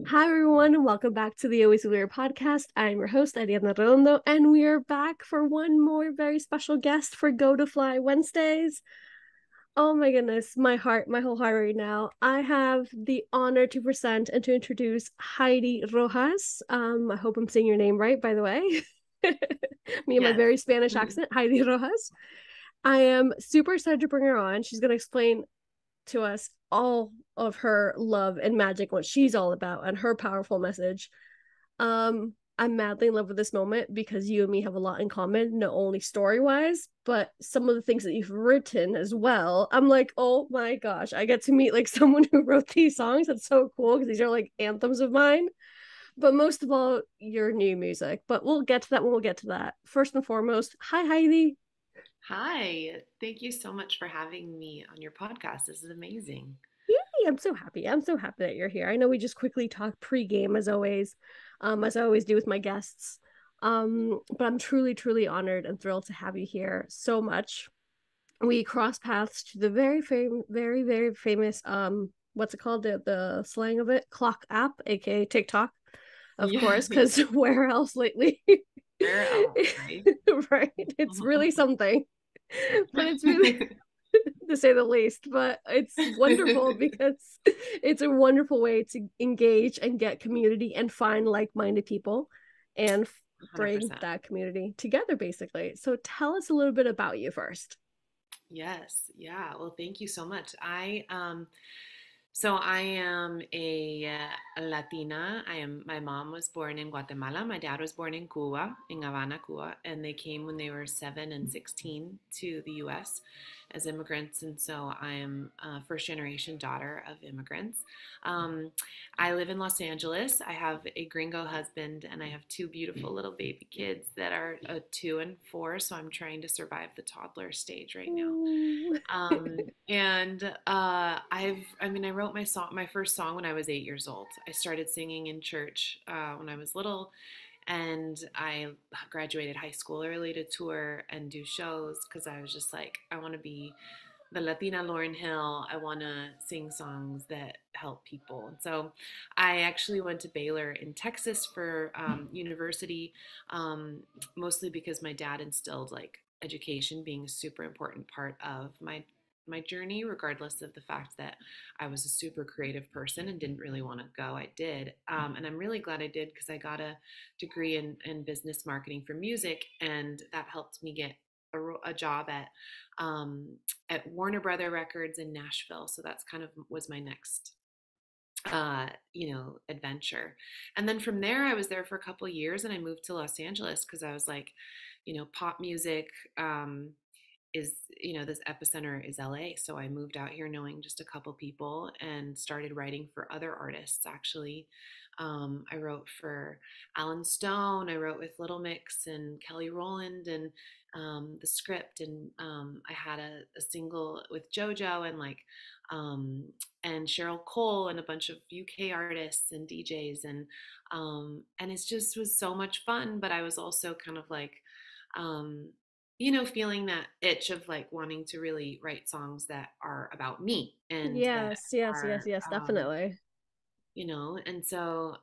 Hi everyone, and welcome back to the Always Weird podcast. I'm your host, Ariana Rondo, and we are back for one more very special guest for Go to Fly Wednesdays. Oh my goodness, my whole heart right now. I have the honor to present and to introduce Heidi Rojas. I hope I'm saying your name right, by the way. Me and my Yes. very Spanish accent, Heidi Rojas. I am super excited to bring her on. She's going to explain to us all of her love and magic, what she's all about, and her powerful message. I'm madly in love with this moment because you and me have a lot in common, not only story wise, but some of the things that you've written as well. I'm like, oh my gosh, I get to meet like someone who wrote these songs. That's so cool because these are like anthems of mine. But most of all, your new music. But we'll get to that when we'll get to that. First and foremost, hi Heidi. Hi. Thank you so much for having me on your podcast. This is amazing. Yay, I'm so happy. I'm so happy that you're here. I know we just quickly talked pre-game as I always do with my guests. But I'm truly, truly honored and thrilled to have you here so much. We crossed paths to the very, very famous what's it called? The slang of it? Clock app, aka TikTok, of Yeah. course, because where else lately? Where else, right? Right. It's really something. But it's really to say the least, but it's wonderful because it's a wonderful way to engage and get community and find like-minded people and bring 100%. that community together basically. So tell us a little bit about you first. Yes. Yeah. Well, thank you so much. I am a Latina. My mom was born in Guatemala. My dad was born in Cuba, in Havana, Cuba, and they came when they were 7 and 16 to the US as immigrants. And so I am a first generation daughter of immigrants. Um, I live in Los Angeles. I have a gringo husband and I have two beautiful little baby kids that are 2 and 4. So I'm trying to survive the toddler stage right now. I wrote my first song when I was 8 years old. I started singing in church when I was little, and I graduated high school early to tour and do shows because I was just like, I want to be the Latina Lauryn Hill. I want to sing songs that help people. And so I actually went to Baylor in Texas for university, mostly because my dad instilled like education being a super important part of my journey, regardless of the fact that I was a super creative person and didn't really want to go. I did. And I'm really glad I did because I got a degree in business marketing for music, and that helped me get a job at Warner Brother Records in Nashville. So that's kind of was my next adventure. And then from there, I was there for a couple of years, and I moved to Los Angeles because I was like, pop music is, this epicenter is LA. So I moved out here knowing just a couple people and started writing for other artists actually. I wrote for Alan Stone. I wrote with Little Mix and Kelly Rowland and the script. And I had a single with JoJo um, and Cheryl Cole and a bunch of UK artists and DJs. And it just was so much fun. But I was also kind of like, um, feeling that itch of like wanting to really write songs that are about me and that Yes, yes, yes, are, yes, definitely. and so,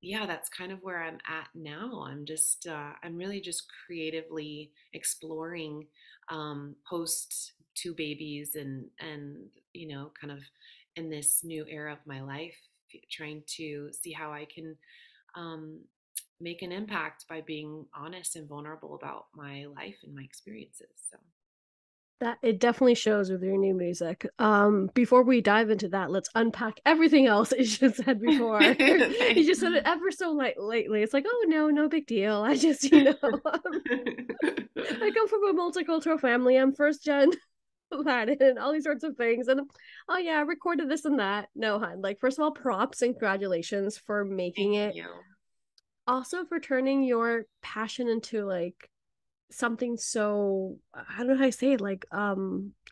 yeah, that's kind of where I'm at now. I'm really just creatively exploring, post two babies and kind of in this new era of my life, trying to see how I can, um, make an impact by being honest and vulnerable about my life and my experiences. So, That it definitely shows with your new music. Before we dive into that, let's unpack everything else you just said before. You just said it ever so lately. It's like, oh no, no big deal. I just, I come from a multicultural family. I'm first gen Latin and all these sorts of things. And oh yeah, I recorded this and that. No, hun. Like, first of all, props and congratulations for making Thank it. you. Also for turning your passion into like something so I don't know how I say it, like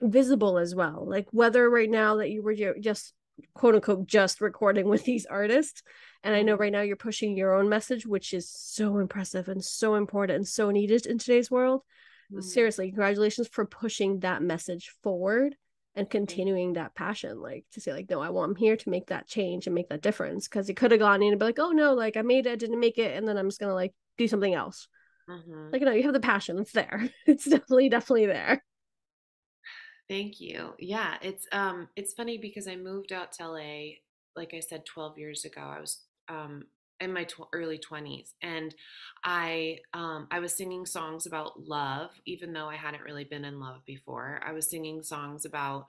visible as well. Like whether right now that you were just quote unquote just recording with these artists, and I know Mhm. right now you're pushing your own message, which is so impressive and so important and so needed in today's world. Mhm. Seriously, congratulations for pushing that message forward and Thank continuing that passion, like to say like, no, I'm here to make that change and make that difference. Because you could have gone in and be like, oh no, like I made it, didn't make it, and then I'm just gonna like do something else. you. Like, no, you have the passion. It's there. It's definitely there. Thank you. Yeah, it's funny because I moved out to LA, like I said, 12 years ago. I was in my early 20s, and I was singing songs about love, even though I hadn't really been in love before. I was singing songs about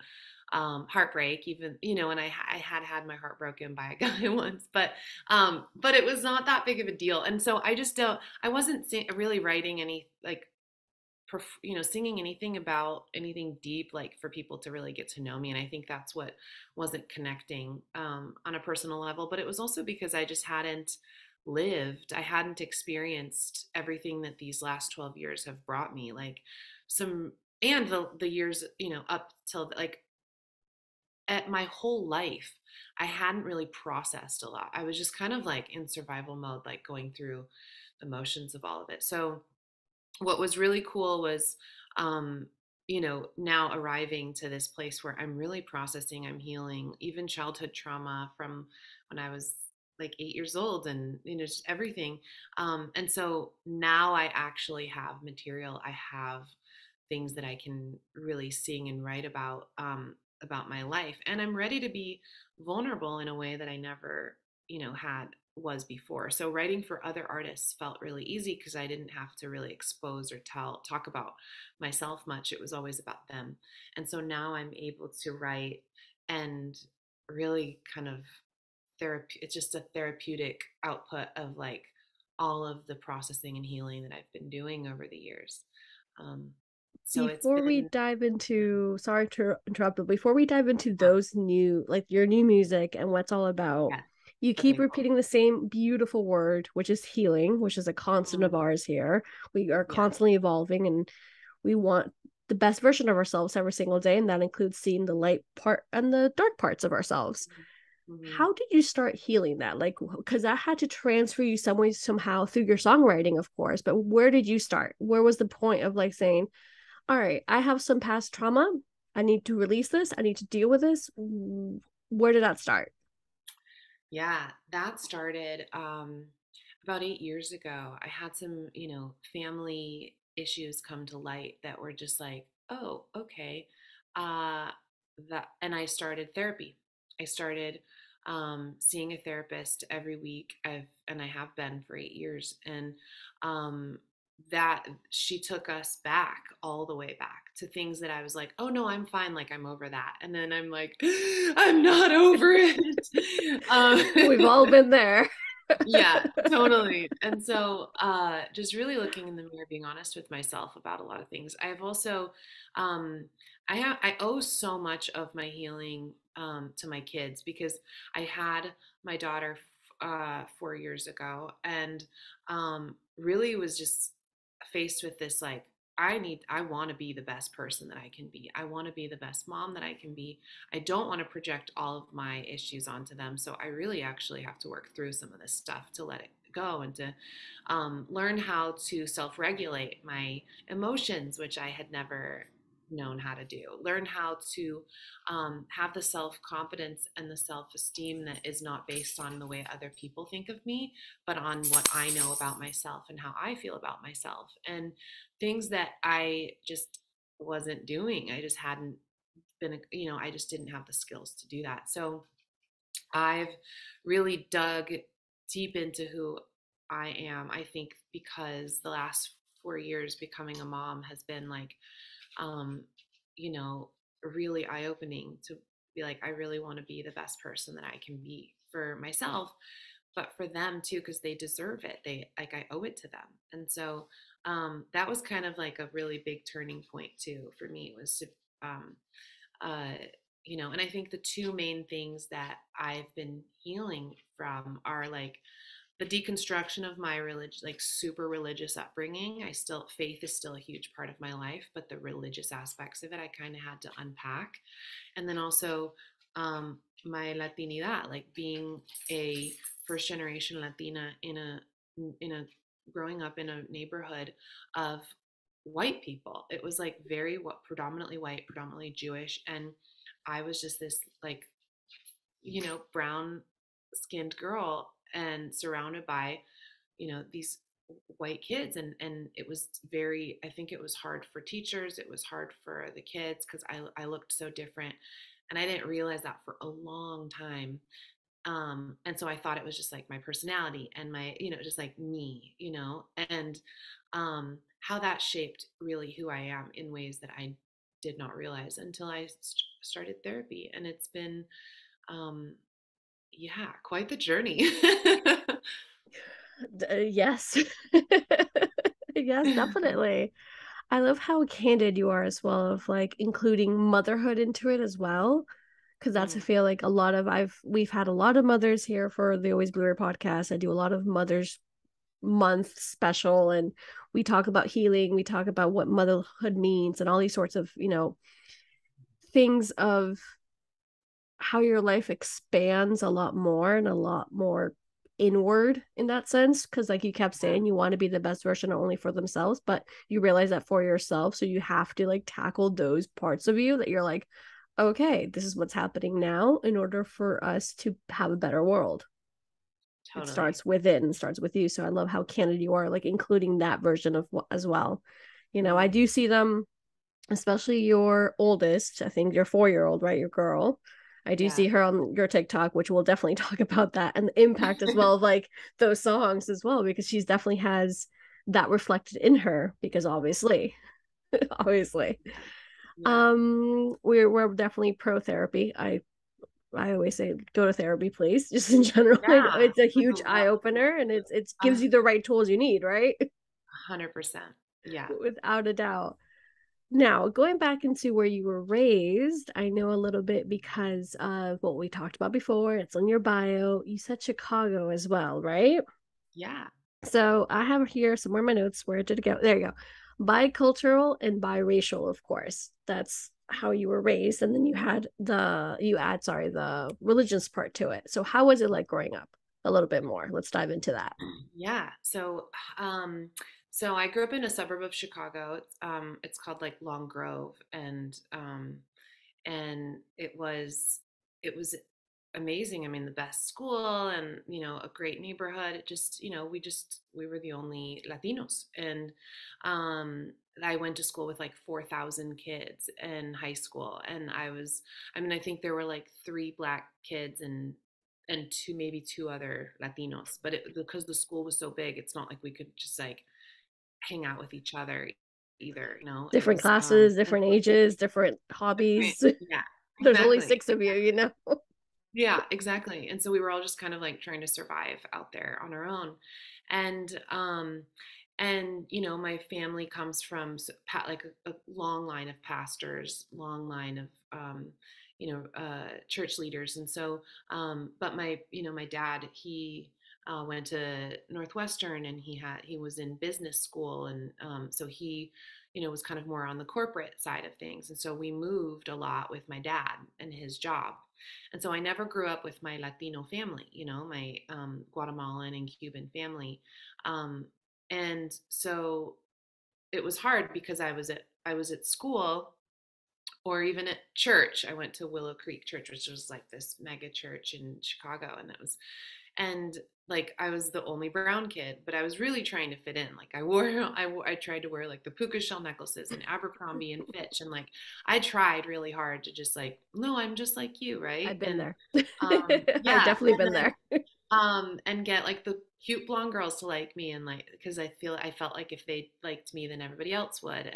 heartbreak, even and I had had my heart broken by a guy once, but it was not that big of a deal. And so I just don't. I wasn't really writing any like singing anything about anything deep, like for people to really get to know me. And I think that's what wasn't connecting on a personal level. But it was also because I just hadn't lived, I hadn't experienced everything that these last 12 years have brought me. Like some, and the years, up till like at my whole life, I hadn't really processed a lot. I was just kind of like in survival mode, like going through the motions of all of it. So what was really cool was now arriving to this place where I'm really processing, I'm healing even childhood trauma from when I was like 8 years old, and just everything. And so now I actually have material, I have things that I can really sing and write about my life, and I'm ready to be vulnerable in a way that I never had was before. So writing for other artists felt really easy because I didn't have to really expose or talk about myself much. It was always about them. And so now I'm able to write and really kind of it's just a therapeutic output of like all of the processing and healing that I've been doing over the years. Um, so it's Before we been dive into, sorry to interrupt, but before we dive into yeah, those new, like your new music and what's all about, yeah, you keep okay, cool. repeating the same beautiful word, which is healing, which is a constant of Mm, ours here. We are yeah. constantly evolving and we want the best version of ourselves every single day. And that includes seeing the light part and the dark parts of ourselves. Mm-hmm. How did you start healing that? Like, because that had to transfer you some way, somehow through your songwriting, of course, but where did you start? Where was the point of like saying, all right, I have some past trauma. I need to release this. I need to deal with this. Where did that start? Yeah, that started about 8 years ago. I had some, family issues come to light that were just like, oh, okay. Uh, and I started therapy. I started seeing a therapist every week. And I have been for 8 years. And um, that she took us back, all the way back to things that I was like, oh no, I'm fine. Like I'm over that. And then I'm like, I'm not over it. We've all been there. Yeah, totally. And so just really looking in the mirror, being honest with myself about a lot of things. I've also um I owe so much of my healing to my kids, because I had my daughter 4 years ago, and really was just faced with this like, I want to be the best person that I can be. I want to be the best mom that I can be. I don't want to project all of my issues onto them. So I really actually have to work through some of this stuff to let it go, and to learn how to self regulate my emotions, which I had never known how to do. Learn how to have the self confidence and the self esteem that is not based on the way other people think of me, but on what I know about myself and how I feel about myself. And things that I just wasn't doing. I just hadn't been, I just didn't have the skills to do that. So I've really dug deep into who I am. I think because the last 4 years becoming a mom has been like, um, you know, really eye opening to be like, I really want to be the best person that I can be for myself, but for them too, because they deserve it. They like, I owe it to them. And so that was kind of like a really big turning point too for me. It was to um, uh, and I think the two main things that I've been healing from are like the deconstruction of my religion, like super religious upbringing. Faith is still a huge part of my life, but the religious aspects of it, I kind of had to unpack. And then also my Latinidad, like being a first generation Latina in a growing up in a neighborhood of white people. It was like very predominantly white, predominantly Jewish, and I was just this like, brown skinned girl and surrounded by, these white kids. And it was very, I think it was hard for teachers. It was hard for the kids because I looked so different. And I didn't realize that for a long time. And so I thought it was just like my personality and my, just like me, and how that shaped really who I am in ways that I did not realize until I started therapy. And it's been, um, yeah, quite the journey. Yes. Yes, definitely. I love how candid you are as well, of like including motherhood into it as well. Because that's, I Mm, feel like a lot of, we've had a lot of mothers here for the Always Bluer podcast. I do a lot of Mothers Month special, and we talk about healing, we talk about what motherhood means and all these sorts of, things of how your life expands a lot more and a lot more inward in that sense, because like you kept yeah, saying, you want to be the best version not only for themselves, but you realize that for yourself, so you have to like tackle those parts of you that you're like, okay, this is what's happening now in order for us to have a better world. It totally. starts within, it starts with you. So I love how candid you are, like including that version of as well. I Mm, do see them, especially your oldest, I think your 4-year old, right? Your girl. I do yeah. see her on your TikTok, which we'll definitely talk about that and the impact as well of like those songs as well, because she's definitely has that reflected in her, because obviously, obviously. Yeah. We're definitely pro therapy. I always say go to therapy, please. Just in general, Yeah. it's a Like a huge eye level, opener, and it a gives you the right tools you need, right? 100%. Yeah. Without a doubt. Now, going back into where you were raised, I know a little bit because of what we talked about before. It's on your bio. You said Chicago as well, right? Yeah. So I have here somewhere in my notes. Where did it go? There you go. Bicultural and biracial, of course. That's how you were raised. And then the religious part to it. So how was it like growing up? A little bit more. Let's dive into that. Yeah. So I grew up in a suburb of Chicago. It's called like Long Grove, and it was amazing. I mean, the best school and a great neighborhood. It just we were the only Latinos, and I went to school with like 4,000 kids in high school, and I mean, I think there were like three black kids and two other Latinos, but because the school was so big, it's not like we could just like hang out with each other either. It Different was classes, and different so ages, different different. hobbies. Yeah, There's only exactly. 6 of you. Yeah, exactly. And so we were all just kind of like trying to survive out there on our own. And my family comes from like a long line of pastors, long line of church leaders. And so but my dad, he went to Northwestern, and he was in business school, and so he was kind of more on the corporate side of things. And so we moved a lot with my dad and his job. And so I never grew up with my Latino family, my Guatemalan and Cuban family. Um, and so it was hard because I was at school or even at church. I went to Willow Creek Church, which was like this mega church in Chicago, and like I was the only brown kid, but I was really trying to fit in. Like I tried to wear like the puka shell necklaces and Abercrombie and Fitch, and like I tried really hard to just like, no, I'm just like you, right? I've been And there. I've yeah, definitely and been then there. and get like the cute blonde girls to like me, and like because I felt like if they liked me, then everybody else would.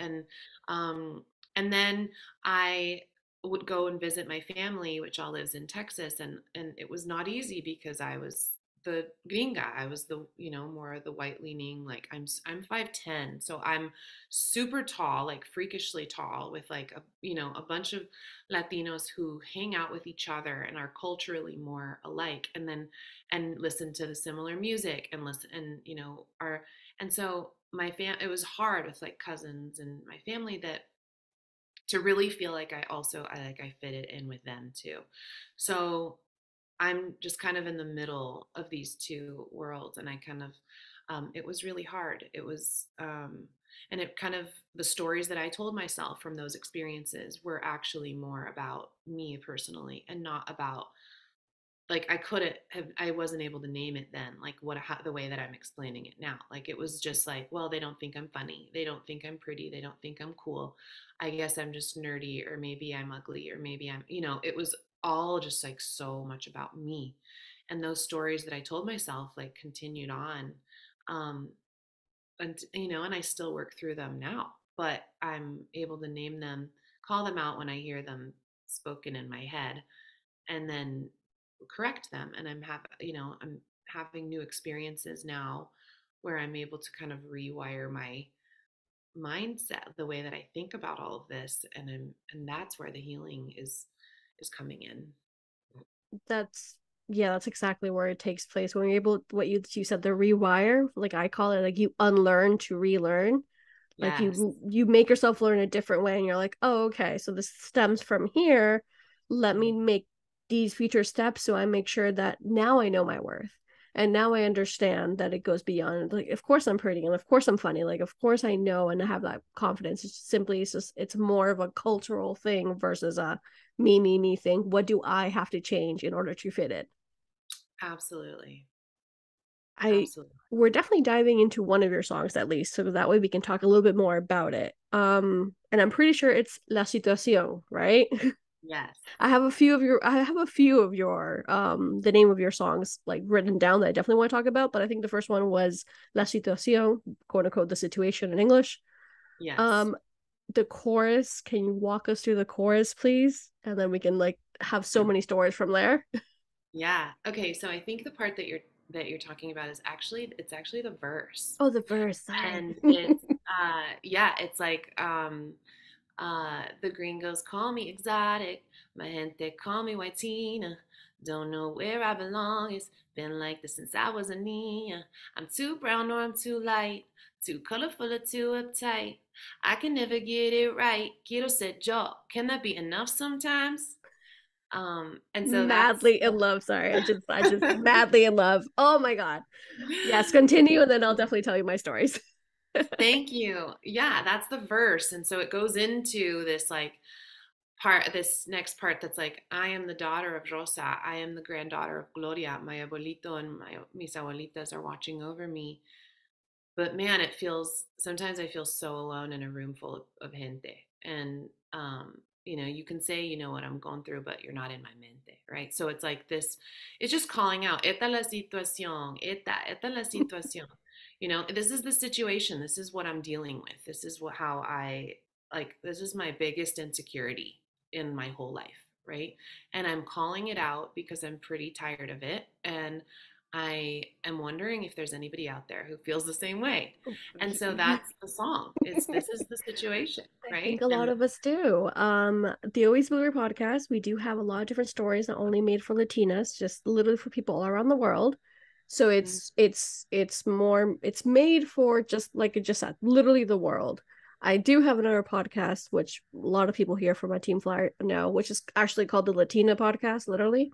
Um and then I would go and visit my family, which all lives in Texas, and it was not easy because I was the gringa. I was the more the white leaning, like I'm 5'10", so I'm super tall, like freakishly tall, with like a bunch of Latinos who hang out with each other and are culturally more alike, and listen to the similar music and listen and are and so it was hard with like cousins and my family that to really feel like I fit it in with them too. So I'm just kind of in the middle of these two worlds, and I kind of it was really hard. It was And it kind of, the stories that I told myself from those experiences were actually more about me personally and not about, like, I couldn't have, I wasn't able to name it then, like what, how, the way that I'm explaining it now. Like it was just like, well, they don't think I'm funny, they don't think I'm pretty, they don't think I'm cool, I guess I'm just nerdy, or maybe I'm ugly, or maybe I'm, it was all just like so much about me. And those stories that I told myself like continued on. um and and I still work through them now, but I'm able to name them, call them out when I hear them spoken in my head, and then correct them. And I'm having new experiences now where I'm able to kind of rewire my mindset, the way that I think about all of this, and that's where the healing is coming in. That's yeah, that's exactly where it takes place when you're able, what you said, the rewire, like I call it, like you unlearn to relearn. Like Yes. you make yourself learn a different way, and you're like, oh, okay, so this stems from here. Let me make these future steps so I make sure that now I know my worth, and now I understand that it goes beyond, like, of course I'm pretty, and of course I'm funny, like of course I know and I have that confidence. It's just simply, it's more of a cultural thing versus a me thing. What do I have to change in order to fit it? Absolutely. I Absolutely. We're definitely diving into one of your songs at least, so that way we can talk a little bit more about it. And I'm pretty sure it's La Situación, right? Yes. I have a few of your the name of your songs like written down that I definitely want to talk about, but I think the first one was La Situación, quote unquote, the situation in English. Yes. Um, the chorus, can you walk us through the chorus, please? And then we can like have so many stories from there. Yeah. Okay, so I think the part that you're talking about is actually, it's actually the verse. Oh, the verse, sorry. And it's yeah, it's like the gringos call me exotic, my gente call me whitina. Don't know where I belong. It's been like this since I was a niña. I'm too brown or I'm too light, too colorful or too uptight. I can never get it right. Quiero ser yo. Can that be enough sometimes? And so that's Madly in love. Sorry, I just madly in love. Oh my god. Yes, continue, and then I'll definitely tell you my stories. thank you. Yeah, that's the verse. And so it goes into this like part, this next part that's like, I am the daughter of Rosa. I am the granddaughter of Gloria. My abuelito and mis abuelitas are watching over me. But man, it feels, sometimes I feel so alone in a room full of gente. And, you can say, you know what I'm going through, but you're not in my mente, right? So it's like this, it's just calling out, esta la situación, esta la situación. This is the situation. This is what I'm dealing with. This is how this is my biggest insecurity in my whole life, right? And I'm calling it out because I'm pretty tired of it. And I am wondering if there's anybody out there who feels the same way. And so that's the song. This is the situation, I think right? a lot And of us do. The Always Bluer podcast, we do have a lot of different stories, not only made for Latinas, just literally for people all around the world. So mm, it's made for just like it just said, literally the world. I do have another podcast, which a lot of people here from my team flyer know, which is actually called the Latina podcast, literally.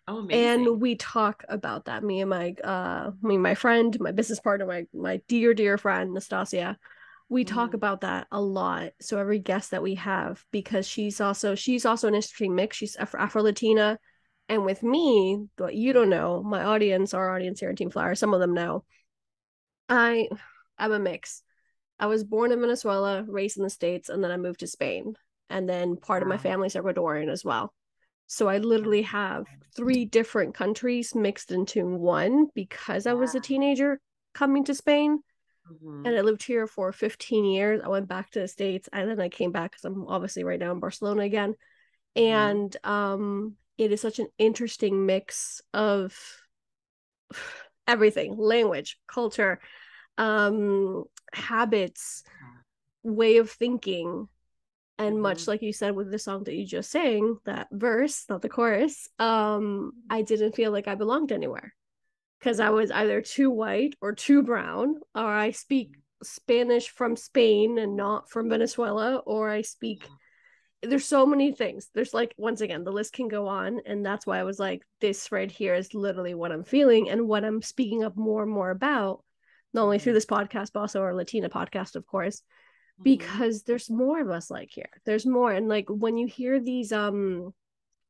oh, amazing. And we talk about that. Me and my friend, my business partner, my dear friend Nastasia, we talk Mm, about that a lot. So every guest that we have, because she's also an interesting mix. She's Afro Latina, and with me, what you don't know, my audience, our audience here in Team Flower, some of them know, I I'm a mix. I was born in Venezuela, raised in the States, and then I moved to Spain. And then part of my wow. family's Ecuadorian as well. So I literally have three different countries mixed into one because I was a Yeah. teenager coming to Spain. And Hmm. I lived here for 15 years. I went back to the States and then I came back because I'm obviously right now in Barcelona again. Hmm. And it is such an interesting mix of everything: language, culture, um, habits, way of thinking. And much Hmm. like you said with the song that you just sang, that verse, not the chorus, I didn't feel like I belonged anywhere because I was either too white or too brown, or I speak Spanish from Spain and not from Venezuela, or I speak. There's so many things. There's like, once again, the list can go on. And that's why I was like, this right here is literally what I'm feeling and what I'm speaking up more and more about, not only through Mm-hmm. this podcast, but also our Latina podcast, of course, Mm-hmm. because there's more of us like here. There's more. And like when you hear these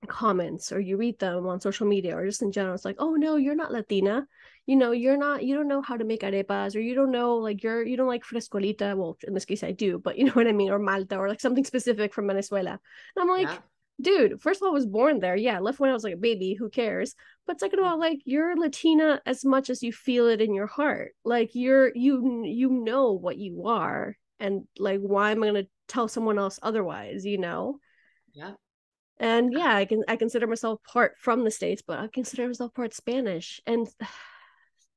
comments or you read them on social media or just in general, it's like, oh no, you're not Latina, you don't know how to make arepas, or you don't know, like you don't like frescolita. Well, in this case I do, but you know what I mean, or malta, or like something specific from Venezuela. And I'm like, Yeah. dude, first of all, I was born there. Yeah, I left when I was like a baby, who cares? But second of all, like, you're Latina as much as you feel it in your heart. Like you know what you are, and like, why am I gonna tell someone else otherwise? Yeah. And yeah, I consider myself part from the States, but I consider myself part Spanish. And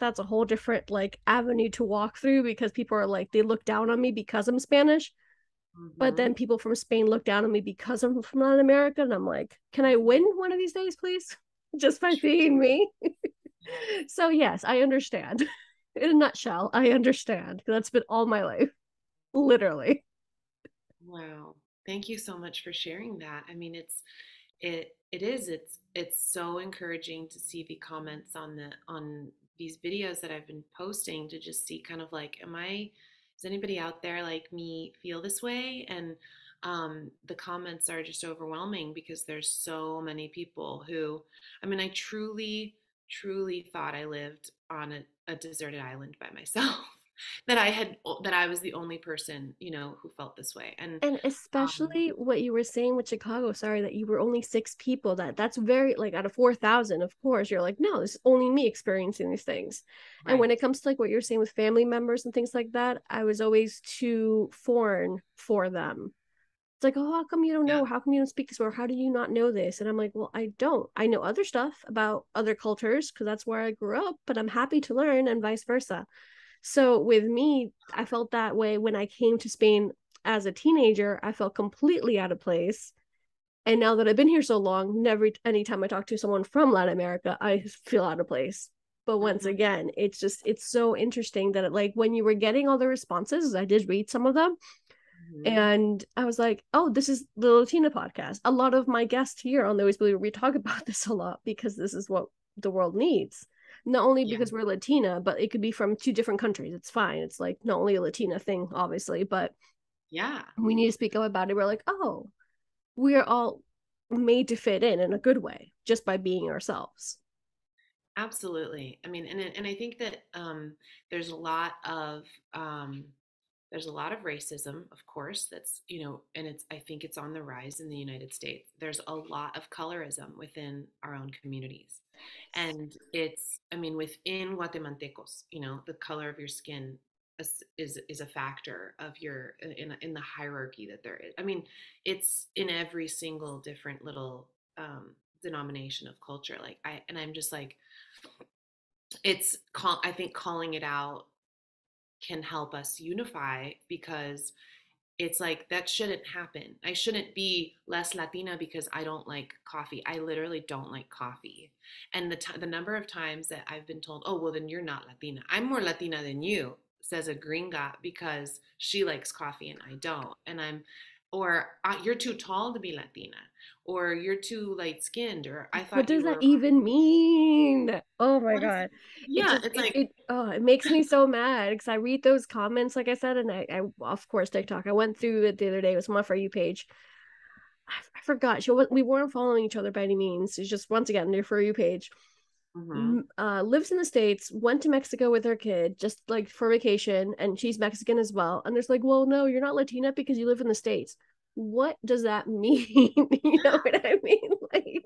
that's a whole different like avenue to walk through, because people are like, they look down on me because I'm Spanish, but Mm-hmm. then people from Spain look down on me because I'm from Latin America. And I'm like, can I win one of these days, please? Just by being me. So yes, I understand. In a nutshell, I understand. That's been all my life, literally. Wow. Thank you so much for sharing that. I mean, it's so encouraging to see the comments on these videos that I've been posting, to just see kind of like, does anybody out there like me feel this way? And the comments are just overwhelming, because there's so many people who, I mean, I truly thought I lived on a deserted island by myself. That I was the only person, who felt this way. And And um, especially what you were saying with Chicago, sorry, that you were only 6 people. That's very, like, out of 4,000, of course, you're like, no, this is only me experiencing these things. And when right. it comes to like what you're saying with family members and things like that, I was always too foreign for them. It's like, oh, how come you don't Yeah. know? How come you don't speak this word? How do you not know this? And I'm like, well, I don't. I know other stuff about other cultures because that's where I grew up, but I'm happy to learn, and vice versa. So with me, I felt that way when I came to Spain as a teenager. I felt completely out of place. And now that I've been here so long, never anytime I talk to someone from Latin America, I feel out of place. But once Hmm. again, it's so interesting that like when you were getting all the responses, I did read some of them, Hmm. and I was like, oh, this is the Latina podcast. A lot of my guests here on the Always Believe, we talk about this a lot because this is what the world needs. Not only Yeah. because we're Latina, but it could be from 2 different countries. It's fine. It's like not only a Latina thing, obviously, but Yeah. we need to speak up about it. We're like, oh, we're all made to fit in a good way just by being ourselves. Absolutely. I mean, and I think that there's a lot of um, there's a lot of racism, of course, that's, and I think it's on the rise in the United States. There's a lot of colorism within our own communities. And I mean, within Guatemaltecos, the color of your skin is a factor of in the hierarchy that there is. I mean, it's in every single different little denomination of culture. I'm just like, I think calling it out can help us unify, because it's like, that shouldn't happen. I shouldn't be less Latina because I don't like coffee. I literally don't like coffee. And the number of times that I've been told, "Oh, well then you're not Latina. I'm more Latina than you," says a gringa, because she likes coffee and I don't. And or you're too tall to be Latina, or you're too light skinned, or I What thought you does that were. even mean? Oh my What is? God. It Yeah, just it's like. it makes me so mad because I read those comments, like I said, and I of course TikTok. I went through it the other day. It was on my For You page. I forgot. We weren't following each other by any means. It's just once again your For You page. Mm-hmm. Lives in the States, went to Mexico with her kid just like for vacation, and she's Mexican as well. And there's like, well, no, you're not Latina because you live in the States. What does that mean? You know what I mean? Like,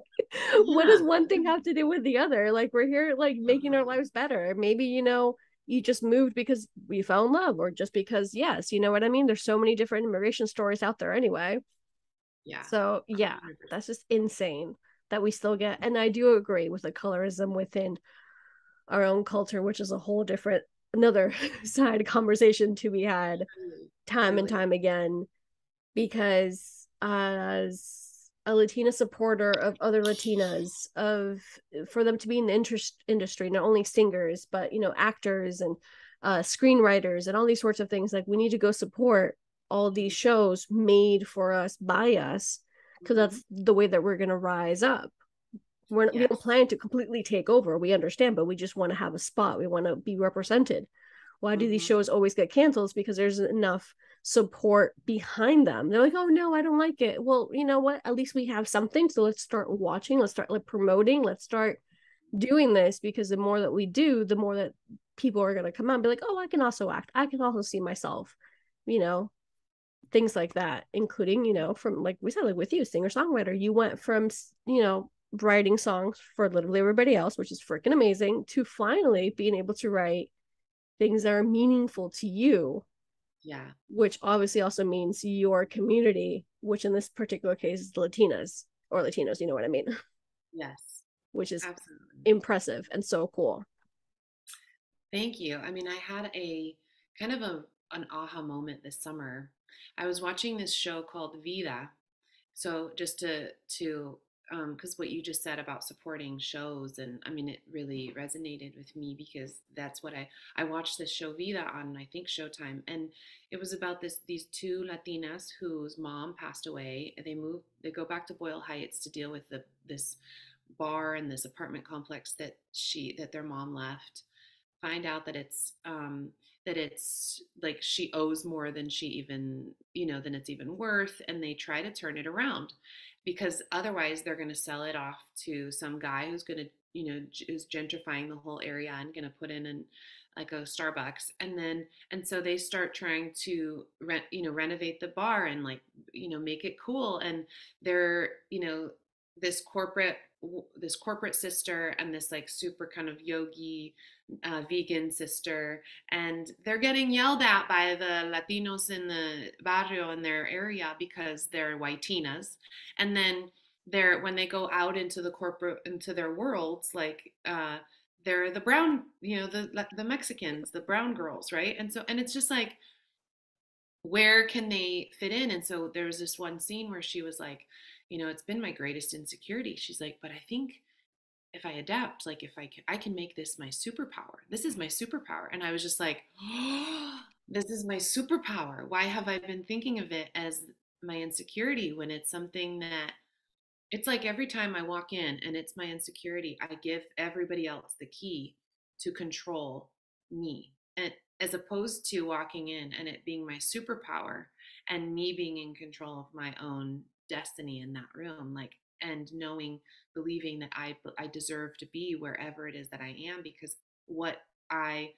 what does Yeah. one thing have to do with the other? Like, we're here like making our lives better. Maybe, you just moved because we fell in love, or just because, yes, you know what I mean? There's so many different immigration stories out there anyway. Yeah. So yeah, 100%. that's just insane that we still get. And I do agree with the colorism within our own culture, which is a whole different, another side conversation to be had Truly. time and Truly. time again. Because as a Latina supporter of other Latinas, of for them to be in the industry, not only singers but actors and screenwriters and all these sorts of things, like we need to go support all these shows made for us by us, because Mm-hmm. that's the way that we're going to rise up. We don't Yes. plan to completely take over. We understand, but we just want to have a spot. We want to be represented. Why do these Mm-hmm. shows always get canceled? It's because there's enough support behind them. They're like, oh no, I don't like it. Well, you know what? At least we have something. So let's start watching. Let's start like promoting. Let's start doing this, because the more that we do, the more that people are going to come out and be like, oh, I can also act. I can also see myself, you know, things like that, including, you know, from like we said, like with you, singer-songwriter, you went from, you know, writing songs for literally everybody else, which is freaking amazing, to finally being able to write things that are meaningful to you, Yeah. which obviously also means your community, which in this particular case is Latinas or Latinos, you know what I mean? Yes. Which is Absolutely. impressive and so cool. Thank you. I mean, I had a kind of an aha moment this summer. I was watching this show called Vida. So just to because what you just said about supporting shows, and I mean it really resonated with me because that's what I watched this show Vida on, I think, Showtime, and it was about these two Latinas whose mom passed away. They go back to Boyle Heights to deal with this bar and this apartment complex that their mom left. Find out that it's like she owes more than she even, than it's even worth, and they try to turn it around because otherwise they're going to sell it off to some guy who's going to, is gentrifying the whole area and going to put in like a Starbucks. And so they start trying to renovate the bar and, like, make it cool. And they're, this corporate this corporate sister and this like super kind of yogi vegan sister, and they're getting yelled at by the Latinos in the barrio in their area because they're whitinas. And then when they go out into into their worlds, like they're the brown, the Mexicans, the brown girls, right? And it's just like, where can they fit in? And so there was this one scene where she was like, it's been my greatest insecurity. She's like, but I think if I adapt, like if I can make this my superpower. This is my superpower. And I was just like, oh, this is my superpower. Why have I been thinking of it as my insecurity when it's something that, it's like every time I walk in and it's my insecurity, I give everybody else the key to control me. And as opposed to walking in and it being my superpower and me being in control of my own destiny in that room, like, and knowing, believing that I deserve to be wherever it is that I am, because what I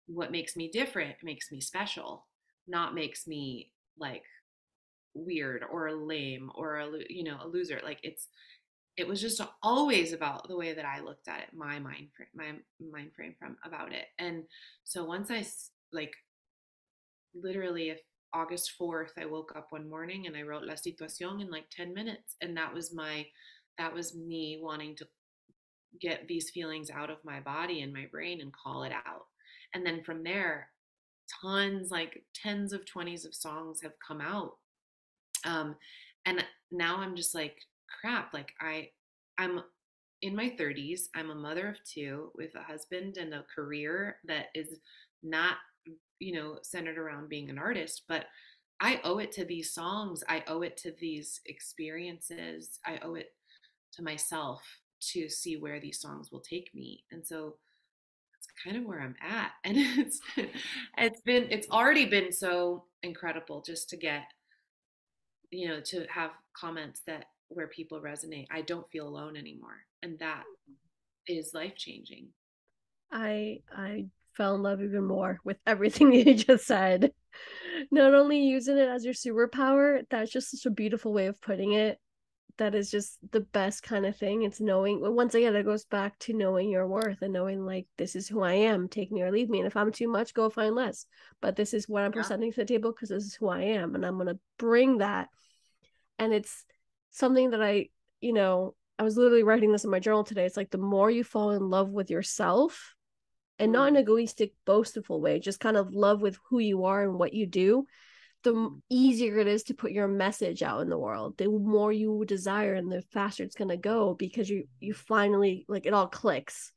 what makes me different makes me special, not makes me like weird or lame or a loser. Like, it was just always about the way that I looked at it, my mind frame from about it. And so once like, literally, if August 4th, I woke up one morning and I wrote La Situación in like 10 minutes. And that was me wanting to get these feelings out of my body and my brain and call it out. And then from there, like tens of 20s of songs have come out. Um, and now I'm just like, crap, like I'm in my 30s. I'm a mother of two with a husband and a career that is not, centered around being an artist, but I owe it to these songs. I owe it to these experiences. I owe it to myself to see where these songs will take me. And so it's kind of where I'm at. And it's already been so incredible just to get, to have comments that where people resonate. I don't feel alone anymore. And that is life changing. I fell in love even more with everything you just said. Not only using it as your superpower, that's just such a beautiful way of putting it. That is just the best kind of thing. It's knowing, once again, it goes back to knowing your worth and knowing, like, this is who I am, take me or leave me. And if I'm too much, go find less. But this is what I'm Yeah. presenting to the table because this is who I am. And I'm going to bring that. And it's something that I was literally writing this in my journal today. It's like the more you fall in love with yourself, and not in an Mm. egoistic, boastful way, just kind of love with who you are and what you do, the Mm. easier it is to put your message out in the world. The more you desire and the faster it's going to go, because you finally, like, it all clicks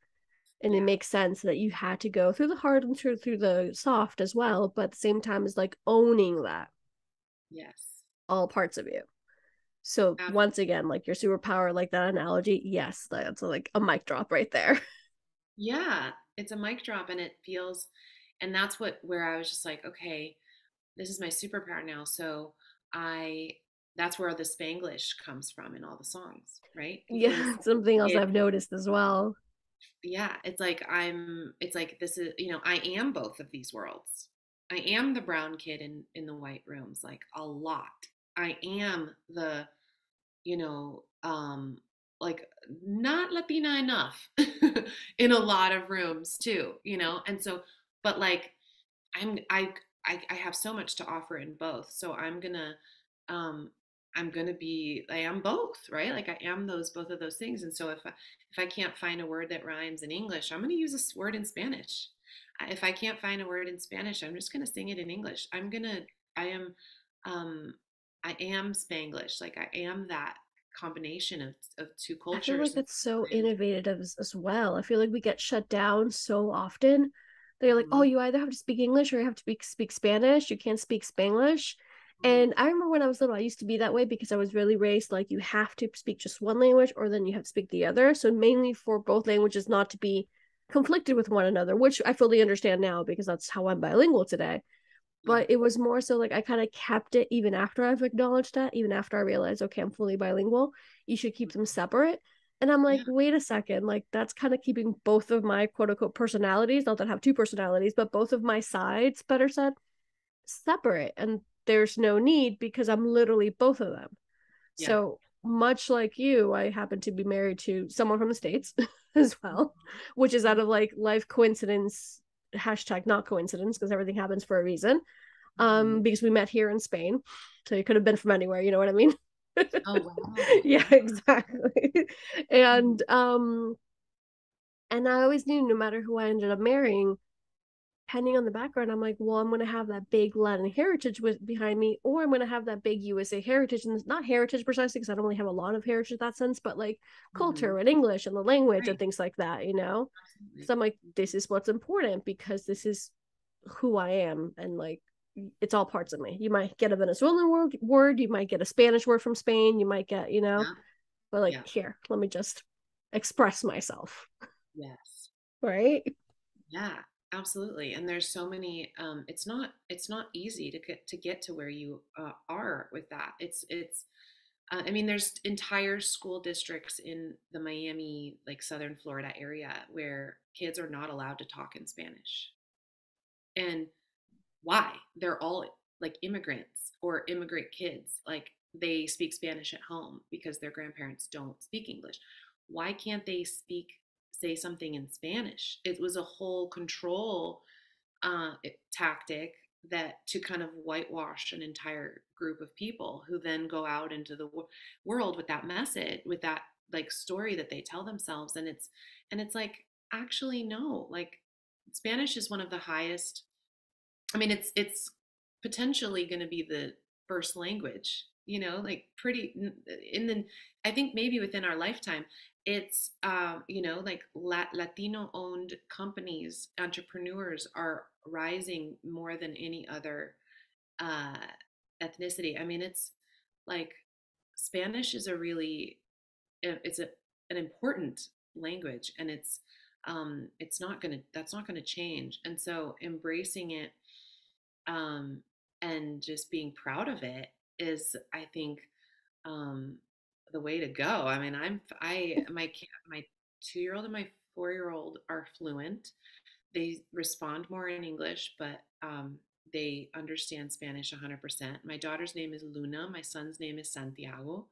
and it Yeah. makes sense that you had to go through the hard and through the soft as well, but at the same time is like owning that Yes. all parts of you. So Absolutely. once again, like your superpower, like that analogy, yes, that's like a mic drop right there. Yeah. It's a mic drop, and it feels And that's where I was just like, okay, this is my superpower now. So I that's where the Spanglish comes from in all the songs, right? Because Yeah, something else it I've noticed as well. yeah, it's like this is, I am both of these worlds. I am the brown kid in the white rooms, like a lot. I am the, you know, like not Latina enough in a lot of rooms too, and so, but like I'm I have so much to offer in both. So um I'm gonna be I am both, right? Like I am those both of those things. And so if I can't find a word that rhymes in English, I'm gonna use a word in Spanish. If I can't find a word in Spanish, I'm just gonna sing it in English. I am um I am Spanglish. Like I am that combination of two I feel like cultures. that's so innovative as well. I feel like we get shut down so often. They're like, oh, Mhm. you either have to speak English or you have to speak Spanish. You can't speak Spanglish. Mhm. And I remember when I was little, I used to be that way because I was really raised like you have to speak just one language or then you have to speak the other. So mainly for both languages not to be conflicted with one another, which I fully understand now because that's how I'm bilingual today. Yeah. But it was more so like I kind of kept it even after I've acknowledged that, even after I realized, okay, I'm fully bilingual. You should keep them separate. And I'm like, Yeah. wait a second, like that's kind of keeping both of my quote unquote personalities, not that I have two personalities, but both of my sides, better said, separate. And there's no need because I'm literally both of them. Yeah. So much like you, I happen to be married to someone from the States as well, which is out Mhm. of like life coincidence, hashtag not coincidence, because everything happens for a reason. Mhm. Because we met here in Spain. So it could have been from anywhere, you know what I mean? Oh, wow. Yeah, Yeah. exactly. Mhm. And I always knew no matter who I ended up marrying, depending on the background, I'm like, well, I'm gonna have that big Latin heritage behind me, or I'm gonna have that big USA heritage, and it's not heritage precisely because I don't really have a lot of heritage in that sense, but like culture Mhm. and English and the language and Right. things like that, you know. Absolutely. So I'm like, this is what's important because this is who I am, and like it's all parts of me. You might get a Venezuelan word, you might get a Spanish word from Spain, you might get, Yeah. but like Yeah. here, let me just express myself, Yes. right? Yeah. Absolutely. And there's so many. It's not easy to get to where you are with that. It's. I mean, there's entire school districts in the Miami, like Southern Florida area, where kids are not allowed to talk in Spanish. And why? They're all like immigrants or immigrant kids. Like they speak Spanish at home because their grandparents don't speak English. Why can't they say something in Spanish? It was a whole control tactic that to kind of whitewash an entire group of people who then go out into the world with that message, with that like story that they tell themselves. And it's like, actually no, like Spanish is one of the highest. I mean, it's potentially going to be the first language, like pretty in the. I think maybe within our lifetime, it's like Latino-owned companies, entrepreneurs are rising more than any other uh, ethnicity. I mean, it's like Spanish is a really it's an important language, and it's not gonna that's not gonna change. And so embracing it um, and just being proud of it is, I think, um, the way to go. I mean, my 2-year-old and my 4-year-old are fluent. They respond more in English, but they understand Spanish 100%. My daughter's name is Luna. My son's name is Santiago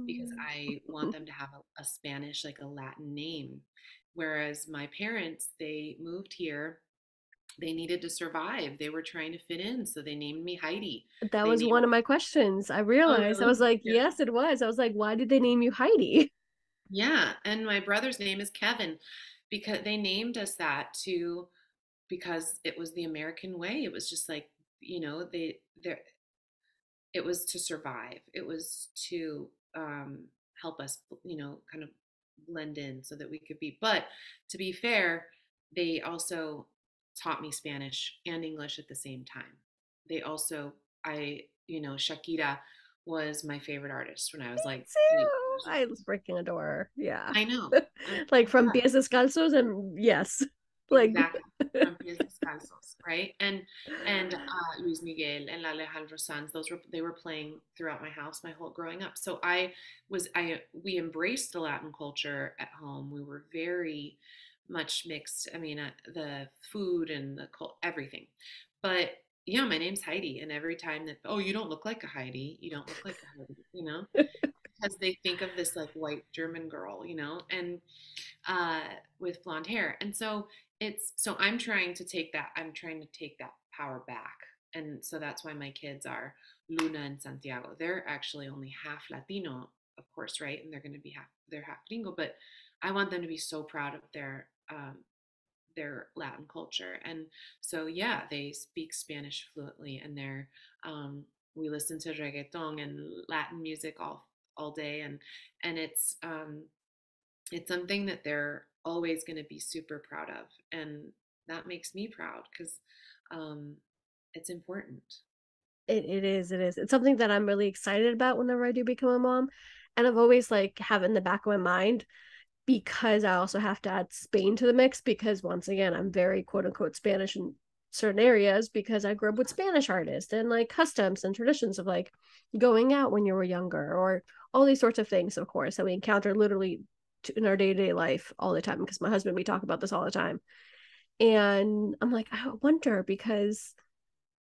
because Hmm. I want them to have a Spanish, like a Latin name. Whereas my parents, they moved here, they needed to survive. They were trying to fit in, so they named me Heidi. That They was named one of my questions. I Oh, realized I really? was like, Yeah. yes, it was. I was like, why did they name you Heidi? Yeah, and my brother's name is Kevin because they named us that to because it was the American way. It was just like, they it was to survive. It was to help us, kind of blend in so that we could be. But to be fair, they also taught me Spanish and English at the same time. They also, Shakira was my favorite artist when I was like 8 years Too. I old. freaking adore her. Yeah. I know. I'm Like so from glad. Pies Descalzos and yes. Like, exactly, from Pies Descalzos, right? And Luis Miguel and Alejandro Sanz, those were they were playing throughout my house my whole growing up. So I we embraced the Latin culture at home. We were very much mixed. I mean, the food and everything. But yeah, my name's Heidi, and every time that, oh, you don't look like a Heidi, you don't look like a Heidi, because they think of this like white German girl, and uh, with blonde hair. And so I'm trying to take that power back. And so that's why my kids are Luna and Santiago. They're actually only half Latino, of course, right? And they're half gringo, but I want them to be so proud of their Latin culture. And so, yeah, they speak Spanish fluently, and we listen to reggaeton and Latin music all day, and it's something that they're always going to be super proud of, and that makes me proud because um, it's important. it is. It's something that I'm really excited about whenever I do become a mom. And I've always like have in the back of my mind because I also have to add Spain to the mix because once again, I'm very quote unquote Spanish in certain areas because I grew up with Spanish artists and like customs and traditions of like going out when you were younger or all these sorts of things, of course, that we encounter literally in our day-to-day life all the time because my husband, we talk about this all the time. And I'm like, I wonder because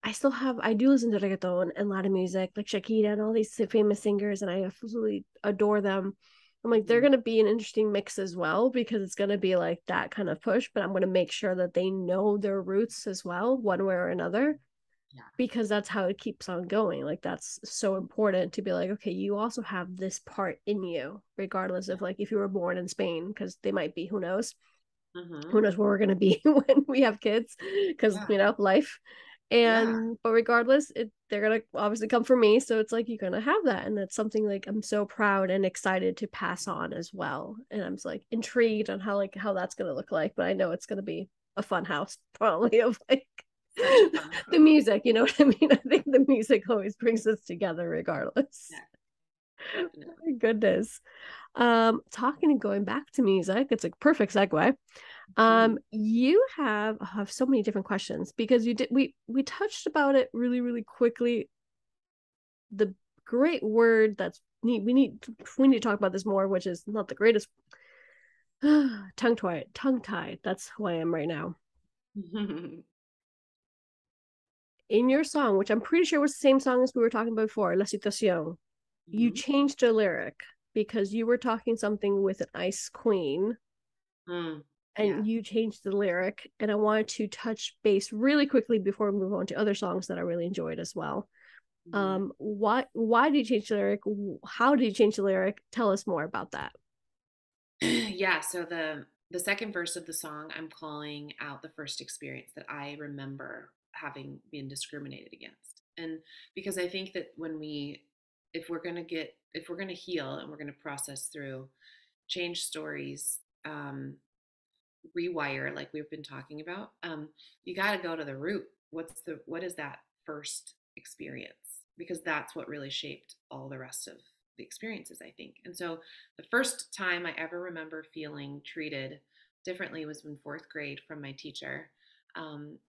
I do listen to reggaeton and Latin music, like Shakira and all these famous singers, and I absolutely adore them. I'm like, they're Mm-hmm. gonna be an interesting mix as well because it's gonna be like that kind of push, but I'm gonna make sure that they know their roots as well, one way or another, Yeah. because that's how it keeps on going. Like that's so important to be like, okay, you also have this part in you, regardless Yeah. of like if you were born in Spain, because they might be, who Mm-hmm. knows where we're going to be when we have kids because Yeah. life. Yeah. And but regardless, they're gonna obviously come for me, so it's like you're gonna have that, and that's something like I'm so proud and excited to pass on as well. And I'm just like intrigued on how that's gonna look like, but I know it's gonna be a fun house probably of like Such a fun the house. music, you know what I mean? I think the music always brings us together regardless. Yeah, definitely. Goodness. Talking and going back to music, it's a perfect segue. Mhm. You have so many different questions because we touched about it really, really quickly. The great word that's need we need to talk about this more, which is not the greatest tongue tied. That's who I am right now. In your song, which I'm pretty sure was the same song as we were talking about before, La Situación, you Mhm. changed the lyric because you were talking something with an ice queen Mm. Yeah. and you changed the lyric. And I wanted to touch base really quickly before we move on to other songs that I really enjoyed as well. Mhm. Why did you change the lyric? How did you change the lyric? Tell us more about that. Yeah, so the second verse of the song, I'm calling out the first experience that I remember having been discriminated against. And because I think that if we're going to heal and we're going to process through, change stories, rewire, like we've been talking about, you got to go to the root. What is that first experience? Because that's what really shaped all the rest of the experiences, I think. And so the first time I ever remember feeling treated differently was in fourth grade from my teacher.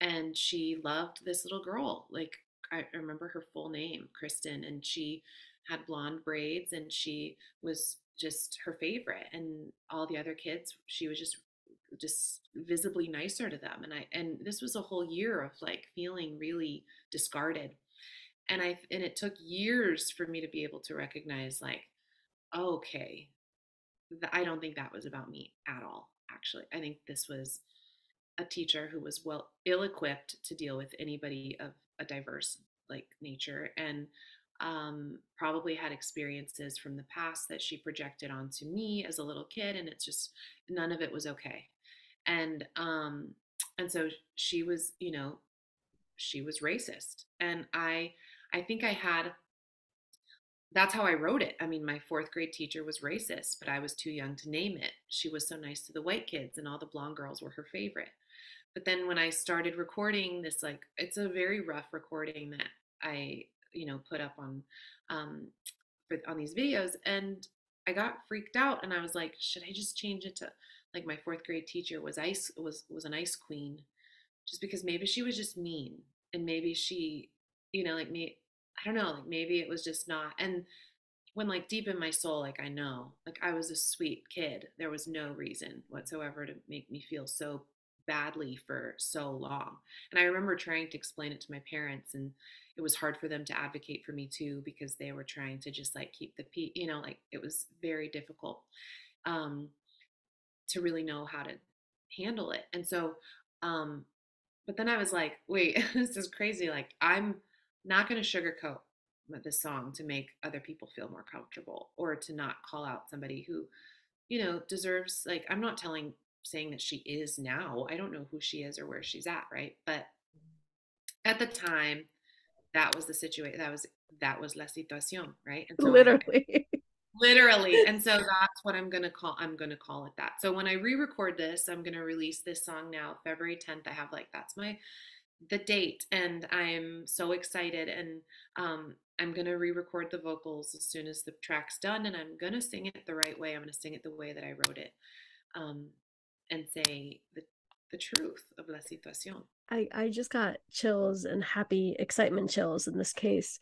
And she loved this little girl. Like, I remember her full name, Kristen, and she had blonde braids, and she was just her favorite. And all the other kids, she was just visibly nicer to them. And this was a whole year of like feeling really discarded. And it took years for me to be able to recognize, like, oh, okay, I don't think that was about me at all. Actually, I think this was a teacher who was well ill equipped to deal with anybody of a diverse like nature, and probably had experiences from the past that she projected onto me as a little kid, and it's just none of it was okay. And um and so she was racist, and I think I had that's how I wrote it. I mean, my fourth grade teacher was racist, but I was too young to name it. She was so nice to the white kids, and all the blonde girls were her favorite. But then when I started recording this, like, it's a very rough recording that I, put up um, on these videos, and I got freaked out, and I was like, should I just change it to like my fourth grade teacher was an ice queen, just because maybe she was just mean, and maybe she, like me, I don't know, like maybe it was just not. And when like deep in my soul, like I know, like I was a sweet kid. There was no reason whatsoever to make me feel so badly for so long. And I remember trying to explain it to my parents, and it was hard for them to advocate for me too, because they were trying to just like keep the peace, like it was very difficult um, to really know how to handle it. And so, um, but then I was like, wait, this is crazy. Like, I'm not going to sugarcoat this song to make other people feel more comfortable, or to not call out somebody who, deserves, like, I'm not saying that she is now. I don't know who she is or where she's at, right? But at the time, that was the situation. That was la situación, right? And so I Literally. literally, and so that's what I'm gonna call it that. So when I re-record this, I'm gonna release this song now, February 10th. I have, like, that's the date, and I'm so excited. And I'm gonna re-record the vocals as soon as the track's done, and I'm gonna sing it the right way. I'm gonna sing it the way that I wrote it, um, and say the truth of la situación. I just got chills and happy excitement chills in this case.